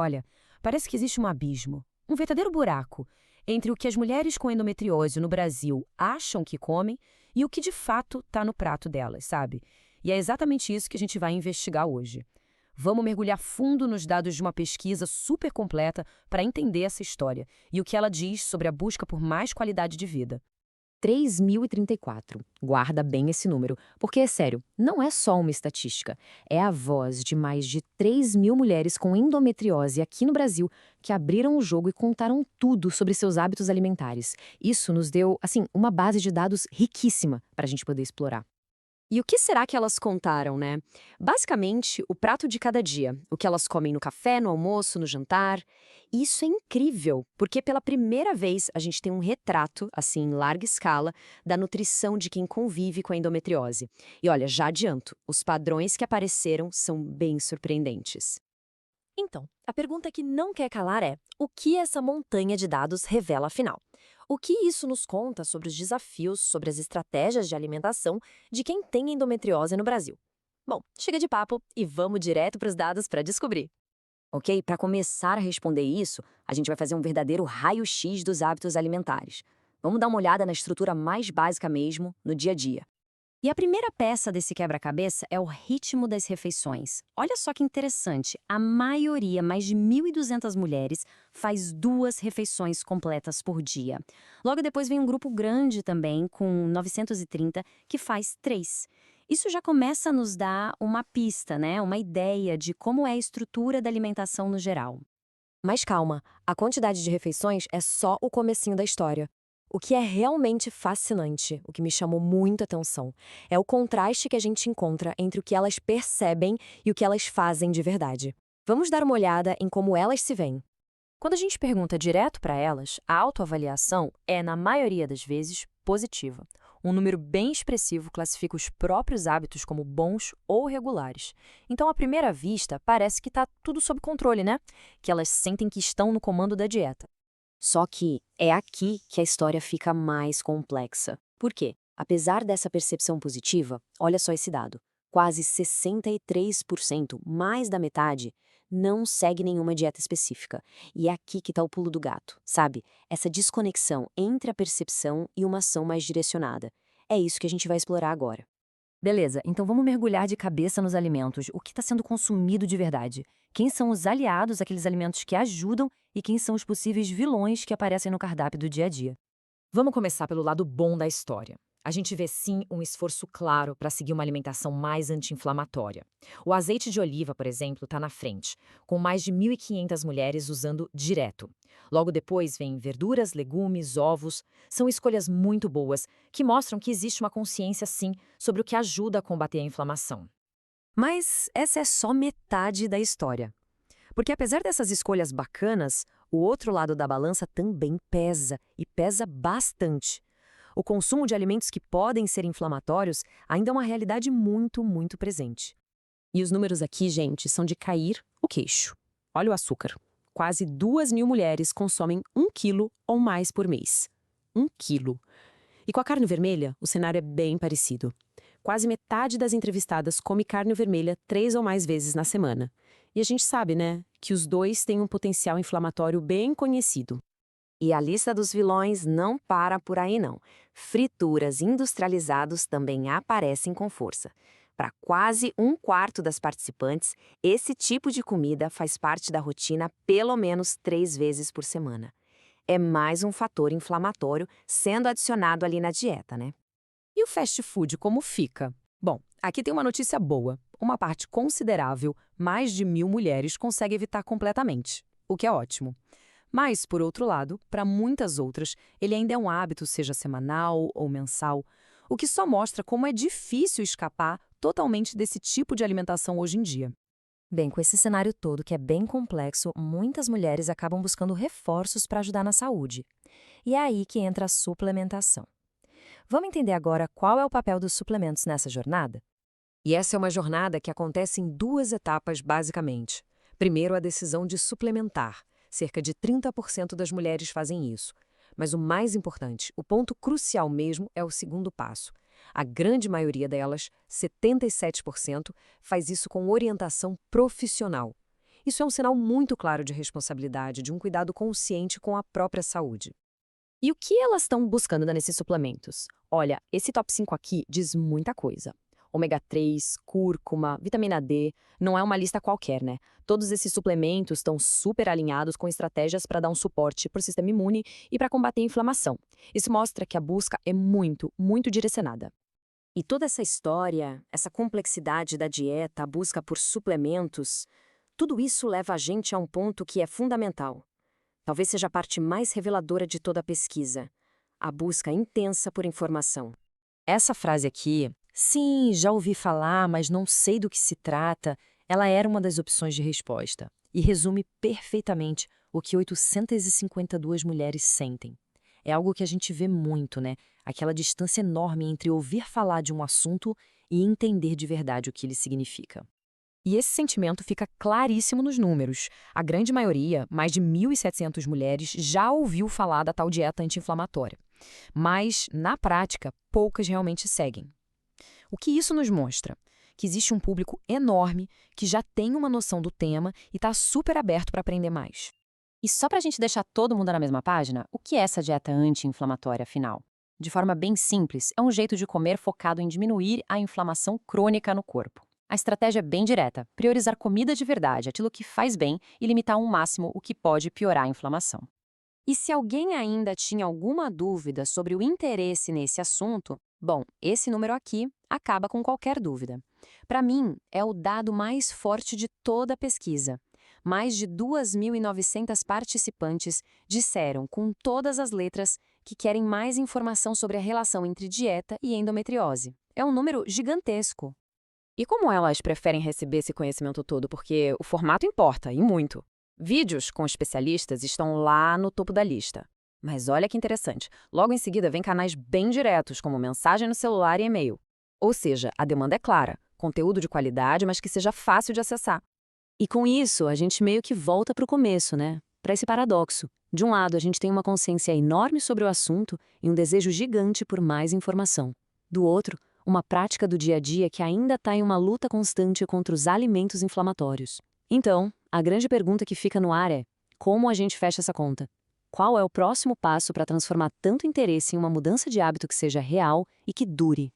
Olha, parece que existe um abismo, um verdadeiro buraco, entre o que as mulheres com endometriose no Brasil acham que comem e o que de fato está no prato delas, sabe? E é exatamente isso que a gente vai investigar hoje. Vamos mergulhar fundo nos dados de uma pesquisa super completa para entender essa história e o que ela diz sobre a busca por mais qualidade de vida. 3.034. Guarda bem esse número, porque é sério, não é só uma estatística. É a voz de mais de 3.000 mulheres com endometriose aqui no Brasil que abriram o jogo e contaram tudo sobre seus hábitos alimentares. Isso nos deu, assim, uma base de dados riquíssima para a gente poder explorar. E o que será que elas contaram, né? Basicamente, o prato de cada dia, o que elas comem no café, no almoço, no jantar. E isso é incrível, porque pela primeira vez a gente tem um retrato, assim, em larga escala, da nutrição de quem convive com a endometriose. E olha, já adianto, os padrões que apareceram são bem surpreendentes. Então, a pergunta que não quer calar é: o que essa montanha de dados revela afinal? O que isso nos conta sobre os desafios, sobre as estratégias de alimentação de quem tem endometriose no Brasil? Bom, chega de papo e vamos direto para os dados para descobrir. Ok? Para começar a responder isso, a gente vai fazer um verdadeiro raio-x dos hábitos alimentares. Vamos dar uma olhada na estrutura mais básica mesmo, no dia a dia. E a primeira peça desse quebra-cabeça é o ritmo das refeições. Olha só que interessante, a maioria, mais de 1.200 mulheres, faz 2 refeições completas por dia. Logo depois vem um grupo grande também, com 930, que faz 3. Isso já começa a nos dar uma pista, né? Uma ideia de como é a estrutura da alimentação no geral. Mas calma, a quantidade de refeições é só o comecinho da história. O que é realmente fascinante, o que me chamou muita atenção, é o contraste que a gente encontra entre o que elas percebem e o que elas fazem de verdade. Vamos dar uma olhada em como elas se veem. Quando a gente pergunta direto para elas, a autoavaliação é, na maioria das vezes, positiva. Um número bem expressivo classifica os próprios hábitos como bons ou regulares. Então, à primeira vista, parece que está tudo sob controle, né? Que elas sentem que estão no comando da dieta. Só que é aqui que a história fica mais complexa. Por quê? Apesar dessa percepção positiva, olha só esse dado. Quase 63%, mais da metade, não segue nenhuma dieta específica. E é aqui que está o pulo do gato, sabe? Essa desconexão entre a percepção e uma ação mais direcionada. É isso que a gente vai explorar agora. Beleza, então vamos mergulhar de cabeça nos alimentos. O que está sendo consumido de verdade? Quem são os aliados, aqueles alimentos que ajudam, e quem são os possíveis vilões que aparecem no cardápio do dia a dia? Vamos começar pelo lado bom da história. A gente vê sim um esforço claro para seguir uma alimentação mais anti-inflamatória. O azeite de oliva, por exemplo, está na frente, com mais de 1.500 mulheres usando direto. Logo depois vem verduras, legumes, ovos. São escolhas muito boas que mostram que existe uma consciência sim sobre o que ajuda a combater a inflamação. Mas essa é só metade da história. Porque apesar dessas escolhas bacanas, o outro lado da balança também pesa, e pesa bastante. O consumo de alimentos que podem ser inflamatórios ainda é uma realidade muito, muito presente. E os números aqui, gente, são de cair o queixo. Olha o açúcar. Quase 2.000 mulheres consomem 1 quilo ou mais por mês. 1 quilo. E com a carne vermelha, o cenário é bem parecido. Quase metade das entrevistadas come carne vermelha 3 ou mais vezes na semana. E a gente sabe, né, que os dois têm um potencial inflamatório bem conhecido. E a lista dos vilões não para por aí, não. Frituras industrializados também aparecem com força. Para quase 1/4 das participantes, esse tipo de comida faz parte da rotina pelo menos 3 vezes por semana. É mais um fator inflamatório sendo adicionado ali na dieta, né? E o fast food, como fica? Bom, aqui tem uma notícia boa. Uma parte considerável, mais de 1.000 mulheres, consegue evitar completamente, o que é ótimo. Mas, por outro lado, para muitas outras, ele ainda é um hábito, seja semanal ou mensal, o que só mostra como é difícil escapar totalmente desse tipo de alimentação hoje em dia. Bem, com esse cenário todo, que é bem complexo, muitas mulheres acabam buscando reforços para ajudar na saúde. E é aí que entra a suplementação. Vamos entender agora qual é o papel dos suplementos nessa jornada? E essa é uma jornada que acontece em 2 etapas, basicamente. Primeiro, a decisão de suplementar. Cerca de 30% das mulheres fazem isso. Mas o mais importante, o ponto crucial mesmo, é o segundo passo. A grande maioria delas, 77%, faz isso com orientação profissional. Isso é um sinal muito claro de responsabilidade, de um cuidado consciente com a própria saúde. E o que elas estão buscando nesses suplementos? Olha, esse top 5 aqui diz muita coisa. Ômega 3, cúrcuma, vitamina D, não é uma lista qualquer, né? Todos esses suplementos estão super alinhados com estratégias para dar um suporte para o sistema imune e para combater a inflamação. Isso mostra que a busca é muito, muito direcionada. E toda essa história, essa complexidade da dieta, a busca por suplementos, tudo isso leva a gente a um ponto que é fundamental. Talvez seja a parte mais reveladora de toda a pesquisa: a busca intensa por informação. Essa frase aqui, sim, já ouvi falar, mas não sei do que se trata, ela era uma das opções de resposta e resume perfeitamente o que 852 mulheres sentem. É algo que a gente vê muito, né? Aquela distância enorme entre ouvir falar de um assunto e entender de verdade o que ele significa. E esse sentimento fica claríssimo nos números. A grande maioria, mais de 1.700 mulheres, já ouviu falar da tal dieta anti-inflamatória. Mas, na prática, poucas realmente seguem. O que isso nos mostra? Que existe um público enorme que já tem uma noção do tema e está super aberto para aprender mais. E só para a gente deixar todo mundo na mesma página, o que é essa dieta anti-inflamatória, afinal? De forma bem simples, é um jeito de comer focado em diminuir a inflamação crônica no corpo. A estratégia é bem direta: priorizar comida de verdade, aquilo que faz bem, e limitar ao máximo o que pode piorar a inflamação. E se alguém ainda tinha alguma dúvida sobre o interesse nesse assunto, bom, esse número aqui acaba com qualquer dúvida. Para mim, é o dado mais forte de toda a pesquisa. Mais de 2.900 participantes disseram com todas as letras que querem mais informação sobre a relação entre dieta e endometriose. É um número gigantesco. E como elas preferem receber esse conhecimento todo? Porque o formato importa, e muito. Vídeos com especialistas estão lá no topo da lista. Mas olha que interessante, logo em seguida vem canais bem diretos, como mensagem no celular e e-mail. Ou seja, a demanda é clara, conteúdo de qualidade, mas que seja fácil de acessar. E com isso, a gente meio que volta para o começo, né? Para esse paradoxo. De um lado, a gente tem uma consciência enorme sobre o assunto e um desejo gigante por mais informação. Do outro, uma prática do dia a dia que ainda está em uma luta constante contra os alimentos inflamatórios. Então, a grande pergunta que fica no ar é: como a gente fecha essa conta? Qual é o próximo passo para transformar tanto interesse em uma mudança de hábito que seja real e que dure?